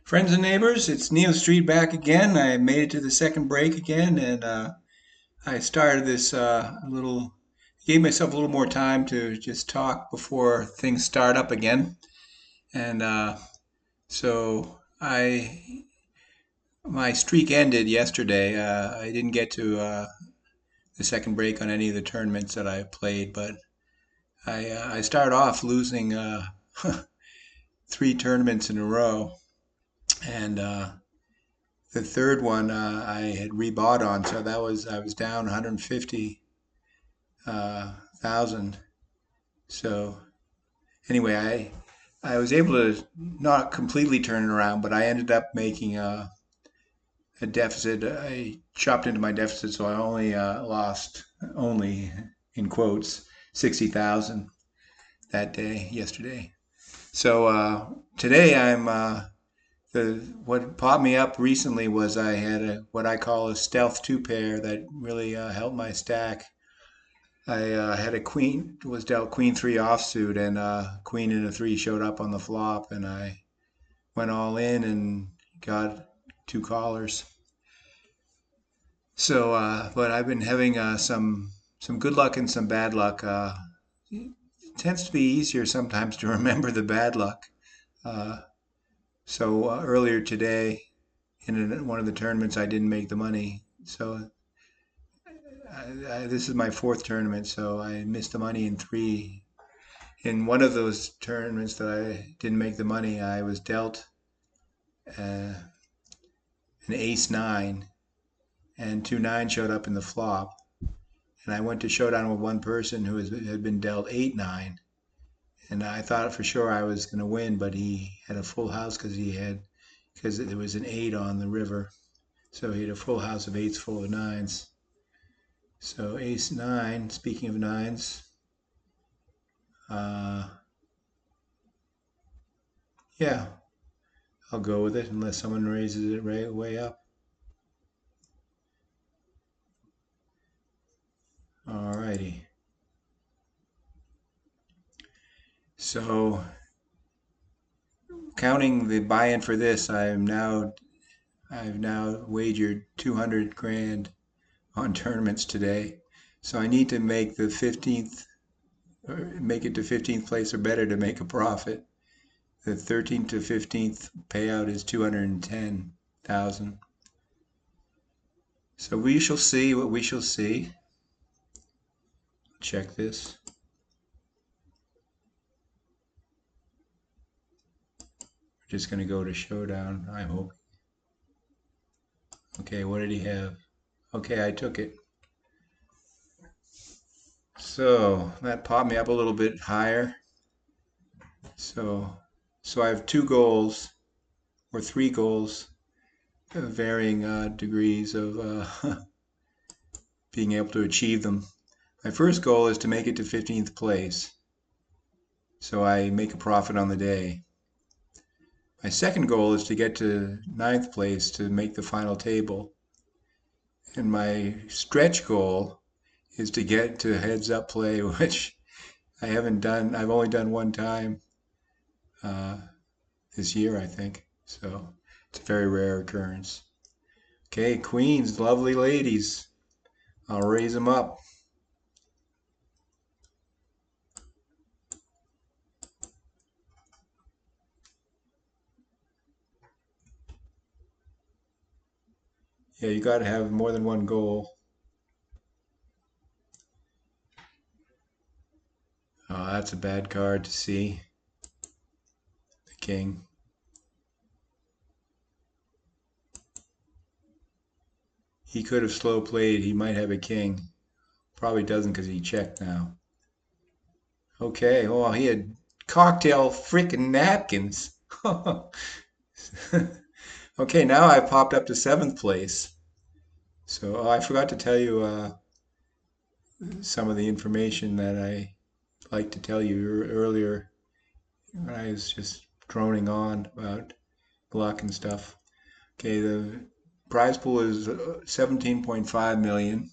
Friends and neighbors, it's Neil Street back again. I made it to the second break again, and I started this gave myself a little more time to just talk before things start up again. And so my streak ended yesterday. I didn't get to the second break on any of the tournaments that I played, but I started off losing three tournaments in a row, and the third one I had rebought on, so I was down 150 thousand. So anyway, I was able to not completely turn it around, but I ended up making a deficit. I chopped into my deficit, so I only lost only in quotes 60,000 that day yesterday. So today I'm the what popped me up recently was I had what I call a stealth two pair that really helped my stack. I had a queen, was dealt queen three offsuit, and queen and a three showed up on the flop, and I went all in and got two callers. So, but I've been having some good luck and some bad luck. It tends to be easier sometimes to remember the bad luck. Uh, so earlier today, in one of the tournaments, I didn't make the money. So this is my fourth tournament, so I missed the money in three. In one of those tournaments that I didn't make the money, I was dealt an ace nine, and two nine showed up in the flop. And I went to showdown with one person who had been dealt eight nine, and I thought for sure I was going to win, but he had a full house because there was an eight on the river, so he had a full house of eights full of nines. So ace nine. Speaking of nines, yeah, I'll go with it unless someone raises it way up. Alrighty. So counting the buy-in for this, I've now wagered 200 grand on tournaments today. So I need to make the 15th, or make it to 15th place or better to make a profit. The 13th to 15th payout is 210,000. So we shall see what we shall see. Check this. We're just going to go to showdown, I hope. Okay, what did he have? Okay, I took it. So that popped me up a little bit higher. So I have two goals or three goals, varying degrees of being able to achieve them. My first goal is to make it to 15th place, so I make a profit on the day. My second goal is to get to 9th place to make the final table. And my stretch goal is to get to heads up play, which I haven't done. I've only done one time this year, I think. So it's a very rare occurrence. Okay, queens, lovely ladies. I'll raise them up. Yeah, you got to have more than one goal. Oh, that's a bad card to see. The king. He could have slow played. He might have a king. Probably doesn't because he checked now. Okay, well, he had cocktail freaking napkins. Okay, now I popped up to 7th place. So I forgot to tell you some of the information that I like to tell you earlier when I was just droning on about luck and stuff. Okay, the prize pool is 17.5 million.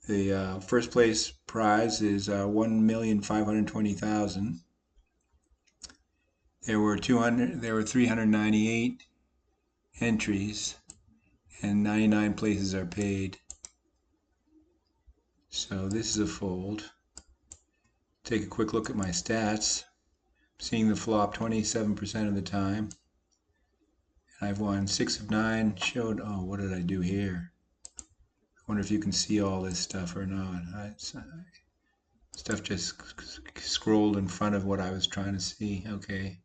The first place prize is 1,520,000. There were 398 entries, and 99 places are paid. So this is a fold. Take a quick look at my stats. I'm seeing the flop 27% of the time. I've won 6 of 9. Showed, oh, what did I do here? I wonder if you can see all this stuff or not. Stuff just scrolled in front of what I was trying to see. Okay.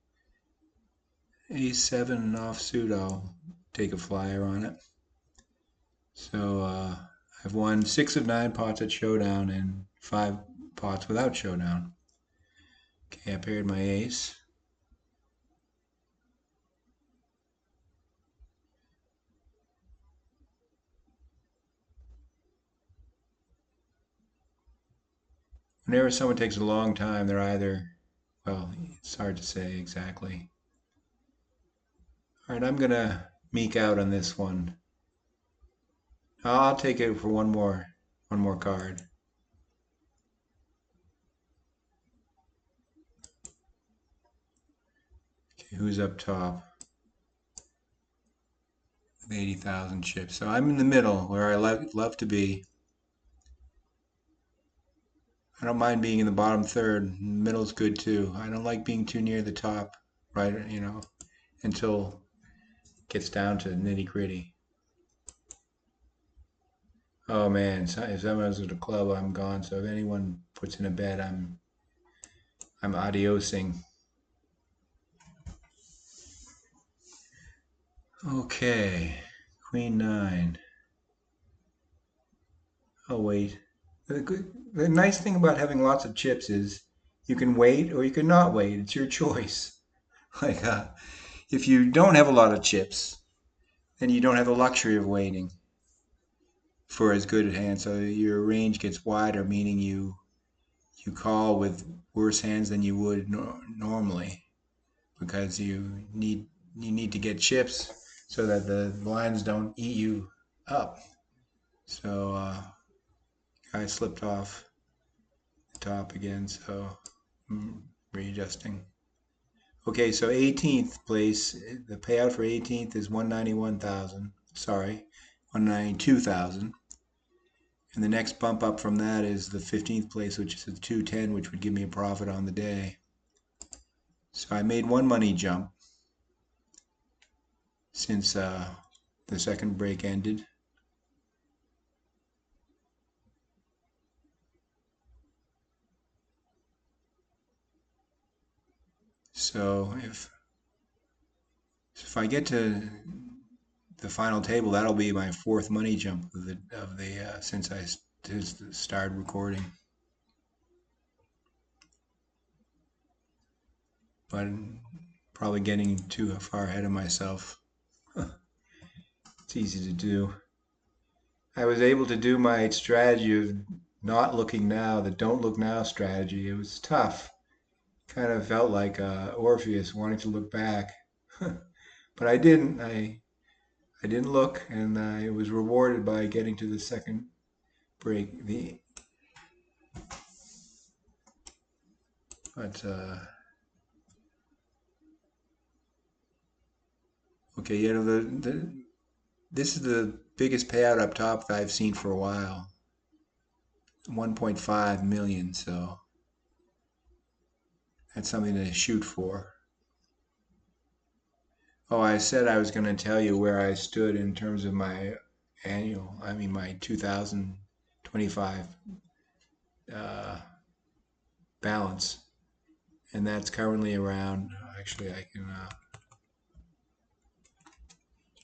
A7 offsuit, I'll take a flyer on it. So I've won 6 of 9 pots at showdown and 5 pots without showdown. Okay, I paired my ace. Whenever someone takes a long time, they're either, well, it's hard to say exactly. All right, I'm gonna meek out on this one. I'll take it for one more card. Okay, who's up top? With 80,000 chips. So I'm in the middle where I love to be. I don't mind being in the bottom third. Middle's good too. I don't like being too near the top, right? Until it gets down to nitty gritty. Oh man, if someone's at a club, I'm gone. So if anyone puts in a bet, I'm adiosing. Okay, Queen 9. Oh wait. The nice thing about having lots of chips is you can wait or you can not wait. It's your choice. Like if you don't have a lot of chips, then you don't have the luxury of waiting for as good a hand. So your range gets wider, meaning you call with worse hands than you would normally, because you need to get chips so that the blinds don't eat you up. So I slipped off the top again, so I'm readjusting. Okay, so 18th place, the payout for 18th is 191,000. Sorry, 192,000. And the next bump up from that is the 15th place, which is a 210, which would give me a profit on the day. So I made one money jump since the second break ended. So if I get to the final table, that'll be my fourth money jump since I started recording. But probably getting too far ahead of myself. It's easy to do. I was able to do my strategy of not looking now, the don't look now strategy. It was tough. Kind of felt like Orpheus wanting to look back, but I didn't. I didn't look, and I was rewarded by getting to the second break. Okay, this is the biggest payout up top that I've seen for a while. 1.5 million, so that's something to shoot for. Oh, I said I was going to tell you where I stood in terms of my my 2025 balance, and that's currently around, actually I can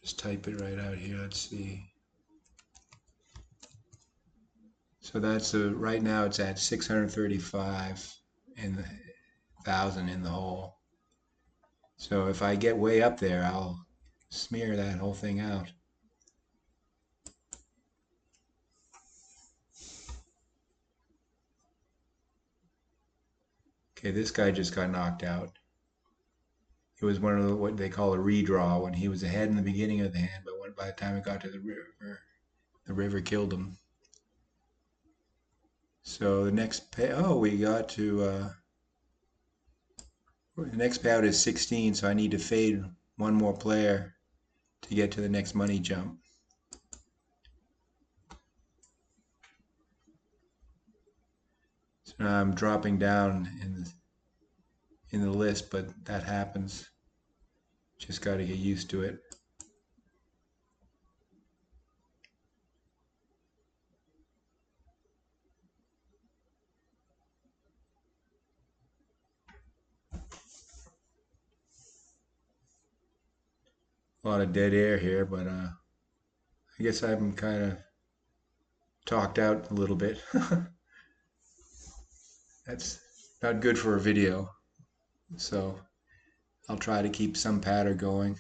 just type it right out here. Let's see. So that's right now it's at 635,000 in the hole. So if I get way up there, I'll smear that whole thing out. Okay, this guy just got knocked out. It was one of what they call a redraw, when he was ahead in the beginning of the hand, but by the time it got to the river killed him. So the next we got to the next payout is 16, so I need to fade one more player to get to the next money jump. So now I'm dropping down in the list, but that happens. Just got to get used to it. A lot of dead air here, but I guess I'm kind of talked out a little bit. That's not good for a video, so I'll try to keep some patter going.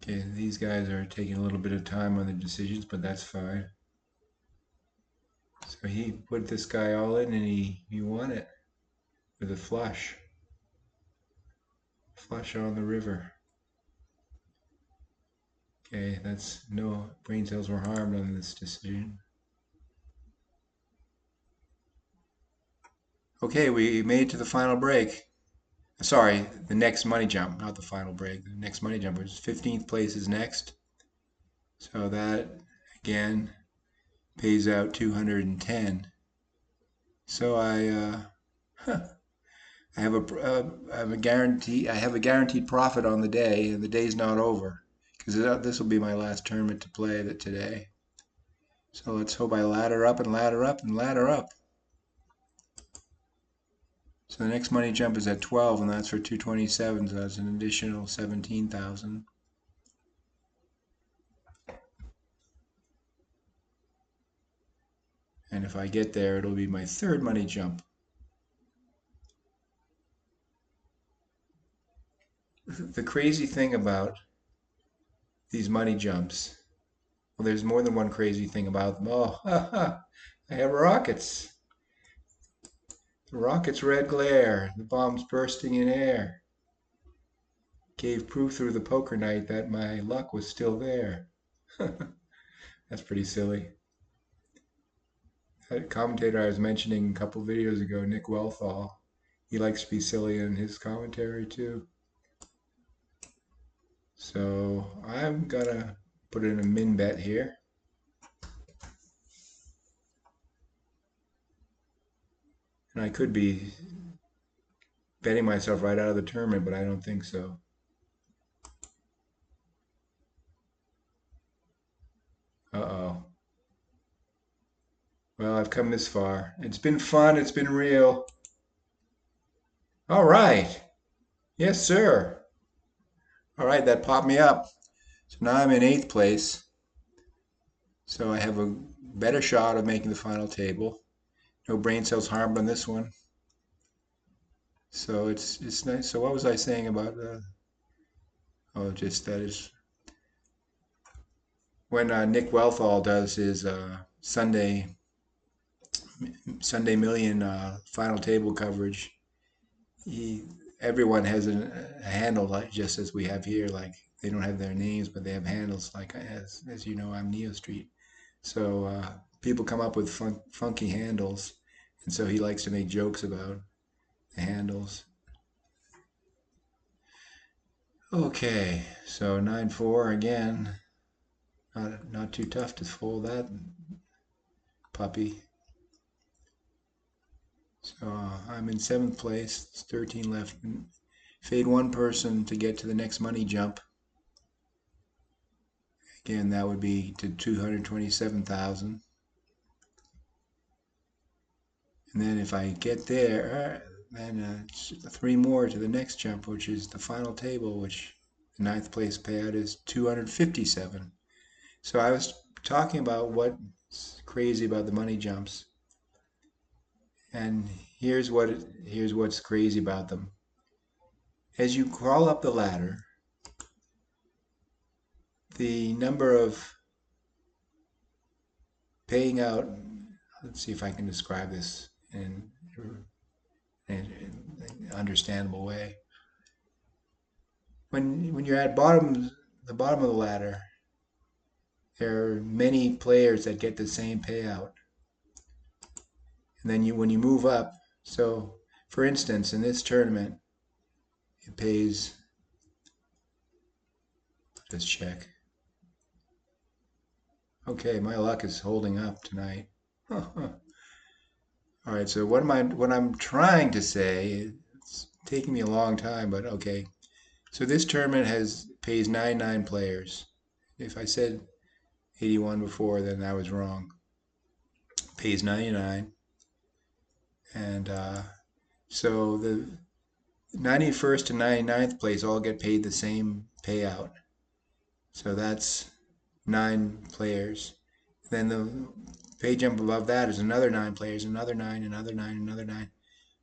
Okay, these guys are taking a little bit of time on their decisions, but that's fine. So he put this guy all in and he won it with a flush. Flush on the river. Okay, that's no brain cells were harmed on this decision. Okay, we made it to the final break. Sorry, the next money jump, not the final break. The next money jump, which is 15th place is next. So that, again, pays out 210. So I have a guarantee. I have a guaranteed profit on the day, and the day's not over because this will be my last tournament to play today. So let's hope I ladder up and ladder up and ladder up. So the next money jump is at 12, and that's for 227. So that's an additional 17,000. And if I get there, it'll be my third money jump. The crazy thing about these money jumps, well, there's more than one crazy thing about them. Oh, I have rockets. The rocket's red glare, the bomb's bursting in air. Gave proof through the poker night that my luck was still there. That's pretty silly. That commentator I was mentioning a couple videos ago, Nick Wealthall, he likes to be silly in his commentary too. So I'm gonna put in a min bet here. And I could be betting myself right out of the tournament, but I don't think so. Uh-oh. Well, I've come this far. It's been fun. It's been real. All right. Yes, sir. All right, that popped me up. So now I'm in 8th place. So I have a better shot of making the final table. No brain cells harmed on this one. So it's nice. So what was I saying about oh, just that is when Nick Wealthall does his Sunday Million final table coverage, everyone has a handle like just as we have here. Like they don't have their names, but they have handles. Like as you know, I'm Neo Street. So people come up with funky handles, and so he likes to make jokes about the handles. Okay, so 9-4 again. Not too tough to fold that puppy. So I'm in 7th place. It's 13 left. Fade one person to get to the next money jump. Again, that would be to 227,000. And then if I get there, then 3 more to the next jump, which is the final table, which the 9th place payout is 257. So I was talking about what's crazy about the money jumps. And here's what's crazy about them. As you crawl up the ladder, the number of paying out, let's see if I can describe this in an understandable way. When you're at the bottom of the ladder, there are many players that get the same payout. And then when you move up, so for instance, in this tournament, it pays. Just check. Okay, my luck is holding up tonight. All right, so what I'm trying to say, it's taking me a long time, but okay. So this tournament pays 99 players. If I said 81 before, then I was wrong. Pays 99. And so the 91st to 99th place all get paid the same payout. So that's 9 players. Then the pay jump above that is another 9 players, another 9, another 9, another 9.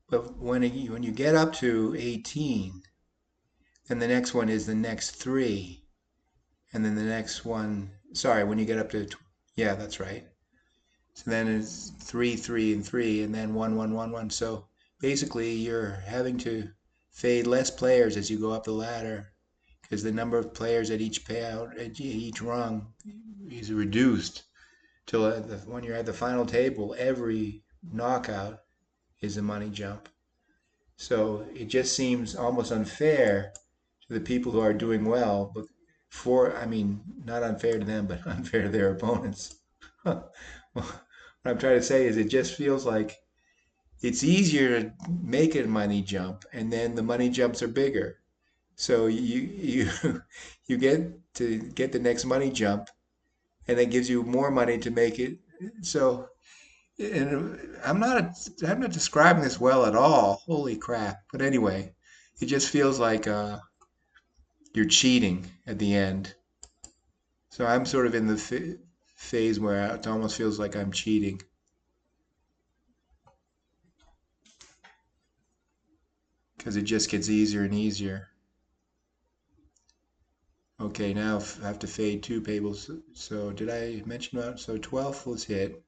But when you get up to 18, then the next one is the next 3. And then the next one, sorry, when you get up to, yeah, that's right. So then it's 3, 3, and 3, and then 1, 1, 1, 1. So basically, you're having to fade less players as you go up the ladder because the number of players at each payout, at each rung, is reduced till when you're at the final table, every knockout is a money jump. So it just seems almost unfair to the people who are doing well, but I mean, not unfair to them, but unfair to their opponents. What I'm trying to say is it just feels like it's easier to make a money jump, and then the money jumps are bigger. So you get to get the next money jump, and that gives you more money to make it. So and I'm not describing this well at all. Holy crap! But anyway, it just feels like you're cheating at the end. So I'm sort of in the phase where it almost feels like I'm cheating because it just gets easier and easier. Okay, now I have to fade 2 tables. So did I mention that? So 12th was hit.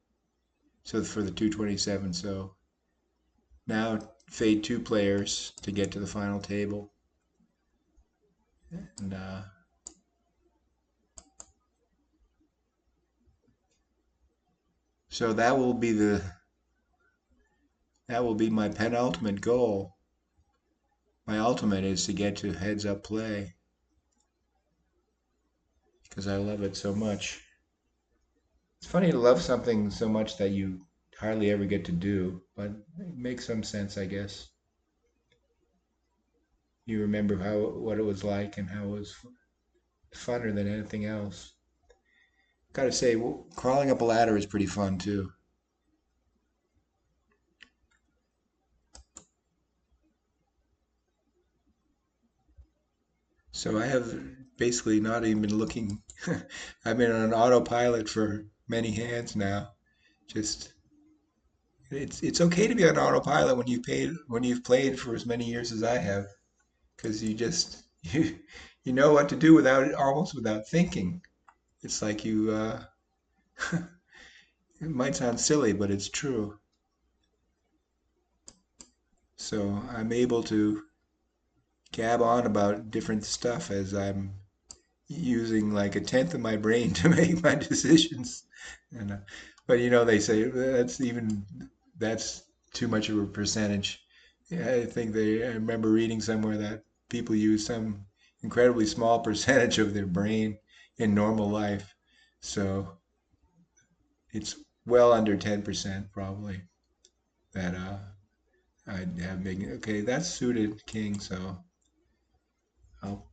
So for the 227. So now fade 2 players to get to the final table. And so that will be my penultimate goal. My ultimate is to get to heads up play because I love it so much. It's funny to love something so much that you hardly ever get to do, but it makes some sense, I guess. You remember what it was like and how it was funner than anything else. Gotta say, crawling up a ladder is pretty fun too. So I have basically not even been looking. I've been on autopilot for many hands now. Just it's okay to be on autopilot when you've played for as many years as I have, because you know what to do almost without thinking. It's like it might sound silly, but it's true. So I'm able to gab on about different stuff as I'm using like a tenth of my brain to make my decisions. And but they say that's too much of a percentage. Yeah, I remember reading somewhere that people use some incredibly small percentage of their brain in normal life. So it's well under 10% probably that I'd have making. Okay, that's suited king, so I'll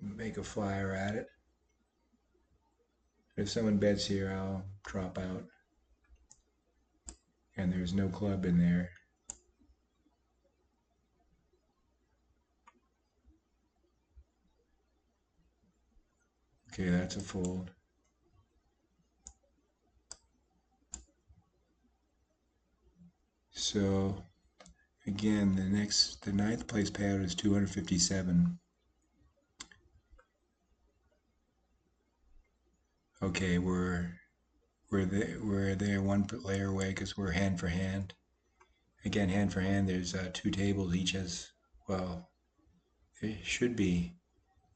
make a flyer at it. If someone bets here, I'll drop out. And there's no club in there. Okay, that's a fold. So again, the ninth place payout is 257. Okay, we're there 1 player away because we're hand for hand. Again, hand for hand. There's 2 tables. Each has, well, it should be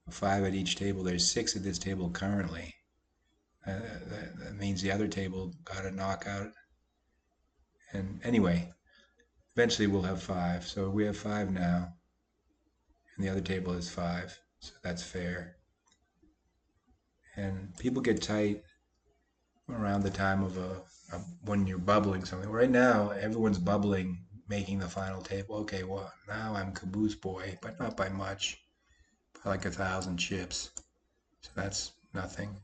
5 at each table. There's 6 at this table currently. That means the other table got a knockout. And anyway, eventually we'll have 5. So we have 5 now. and the other table is 5. So that's fair. And people get tight around the time of when you're bubbling something. Right now, everyone's bubbling, making the final table. Okay, well, now I'm caboose boy, but not by much, by like 1,000 chips. So that's nothing.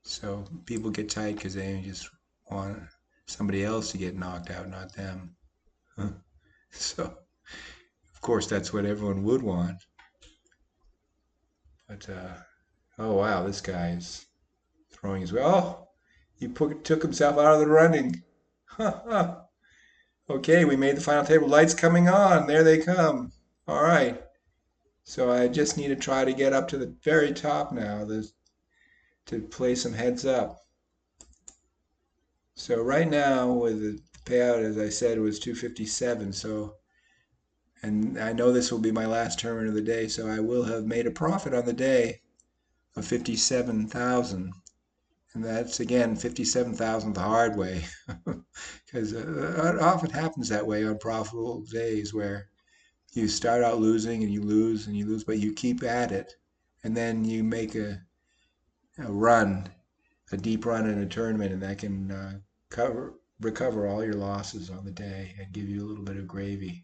So people get tight because they just want somebody else to get knocked out, not them. So, of course, that's what everyone would want. But, oh wow, this guy's throwing his way. Oh, he took himself out of the running. Okay, we made the final table. Lights coming on. There they come. All right. So I just need to try to get up to the very top now to play some heads up. So right now, with the payout, as I said, was 257. So, and I know this will be my last tournament of the day, so I will have made a profit on the day of 57,000. And that's, again, 57,000 the hard way. Because it often happens that way on profitable days where you start out losing and you lose and you lose, but you keep at it. And then you make a run, a deep run in a tournament, and that can recover all your losses on the day and give you a little bit of gravy.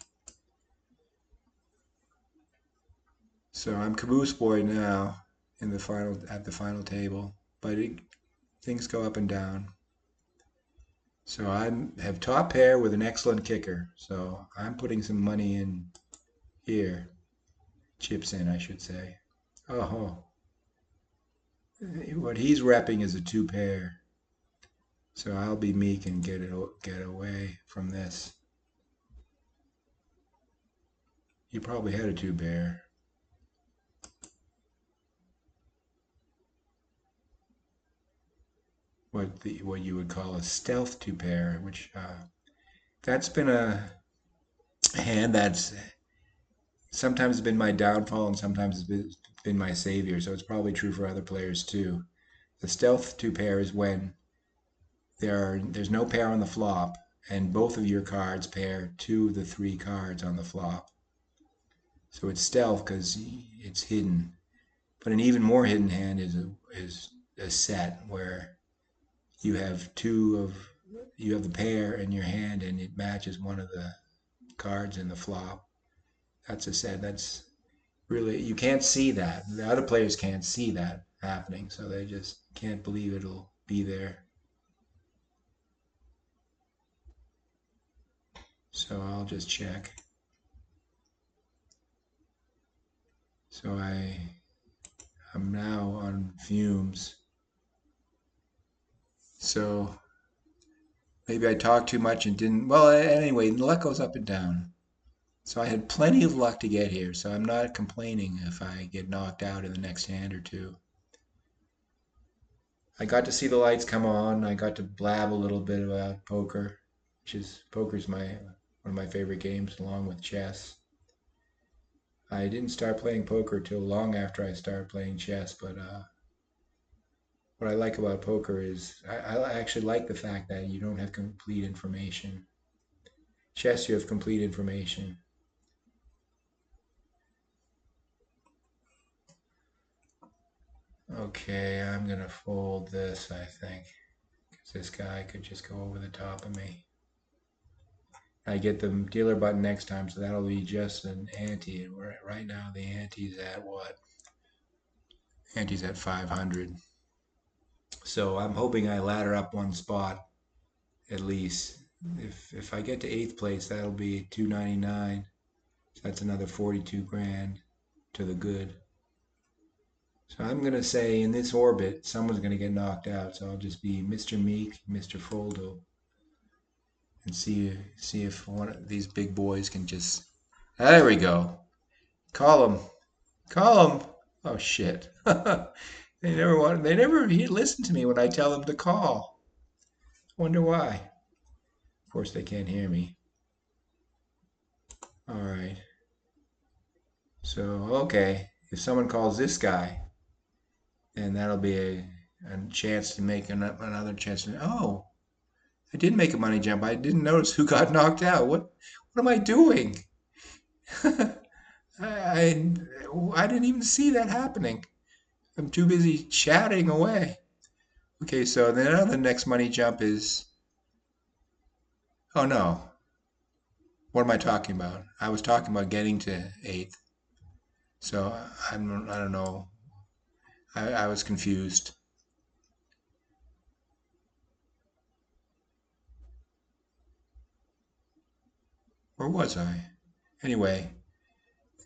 So I'm caboose boy now at the final table, but things go up and down. So I have top pair with an excellent kicker. So I'm putting some money in here, chips in, I should say. Oh, what he's repping is a 2 pair. So I'll be meek and get away from this. He probably had a 2 pair. What you would call a stealth 2 pair, which that's been a hand that's sometimes been my downfall and sometimes it's been my savior. So it's probably true for other players too. The stealth 2 pair is when there's no pair on the flop and both of your cards pair 2 of the 3 cards on the flop. So it's stealth because it's hidden. But an even more hidden hand is a set where you have the pair in your hand and it matches one of the cards in the flop. That's a set. That's really, you can't see that. The other players can't see that happening, so they just can't believe it'll be there. So I'll just check. So I'm now on fumes. So maybe I talked too much and didn't. Well, anyway, the luck goes up and down. So I had plenty of luck to get here, so I'm not complaining if I get knocked out in the next hand or two. I got to see the lights come on. I got to blab a little bit about poker, poker's one of my favorite games along with chess. I didn't start playing poker till long after I started playing chess, but what I like about poker is I actually like the fact that you don't have complete information. Chess, you have complete information. Okay, I'm gonna fold this, I think, because this guy could just go over the top of me. I get the dealer button next time, so that'll be just an ante. And right now the ante's at what? Ante's at 500. So I'm hoping I ladder up one spot at least. If I get to 8th place, that'll be 299. So that's another 42 grand to the good. So I'm gonna say in this orbit, someone's gonna get knocked out. So I'll just be Mr. Meek, Mr. Foldo, and see if one of these big boys can just. There we go. Call him. Call him. Oh shit. They never listen to me when I tell them to call. Wonder why. Of course they can't hear me. All right. So, okay, if someone calls this guy, then that'll be a chance to make another chance. Oh, I did make a money jump. I didn't notice who got knocked out. What am I doing? I, I didn't even see that happening. I'm too busy chatting away. Okay, so then now the next money jump is, oh no, what am I talking about? I was talking about getting to eighth. So I don't know. I was confused. Or was I? Anyway,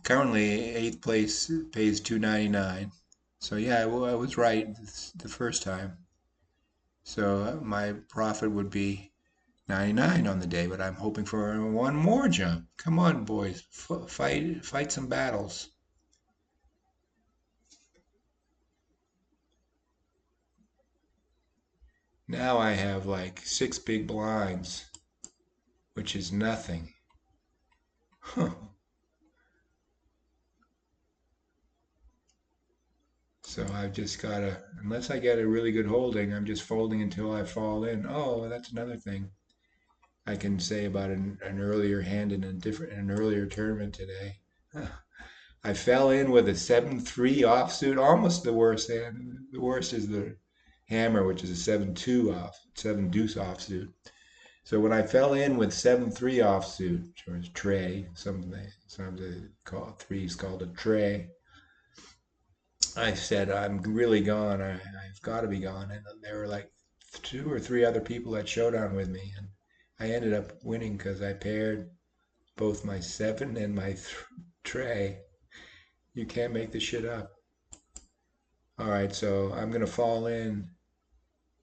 currently eighth place pays 2.99. So yeah, I was right the first time. So my profit would be 99 on the day, but I'm hoping for one more jump. Come on, boys, fight some battles. Now I have like 6 big blinds, which is nothing. Huh. So I've just gotta, unless I get a really good holding, I'm just folding until I fall in. Oh, that's another thing I can say about an earlier hand in an earlier tournament today. I fell in with a 7-3 offsuit, almost the worst hand. The worst is the hammer, which is a 7-2 off, 7 deuce offsuit. So when I fell in with 7-3 offsuit, or tray, sometimes they call it threes called a tray. I said, I'm really gone. I've got to be gone. And there were like 2 or 3 other people at Showdown with me. And I ended up winning because I paired both my 7 and my tray. You can't make this shit up. All right, so I'm going to fall in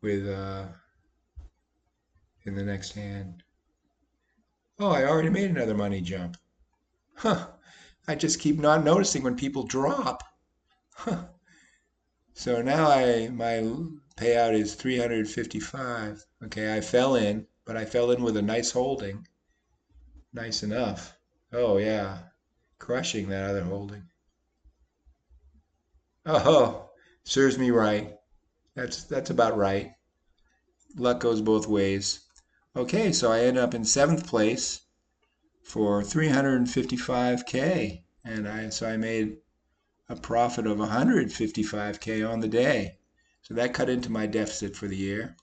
with in the next hand. Oh, I already made another money jump. Huh. I just keep not noticing when people drop. Huh. So now my payout is 355. Okay, I fell in, but I fell in with a nice holding. Nice enough. Oh yeah, crushing that other holding. Oh, serves me right. That's about right. Luck goes both ways. Okay, so I end up in seventh place for 355K, and I made a profit of 155K on the day. So that cut into my deficit for the year.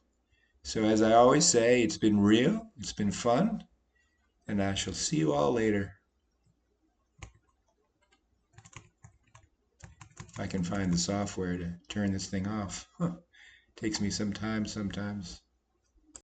So as I always say, it's been real, it's been fun, and I shall see you all later. If I can find the software to turn this thing off. Huh. Takes me some time sometimes.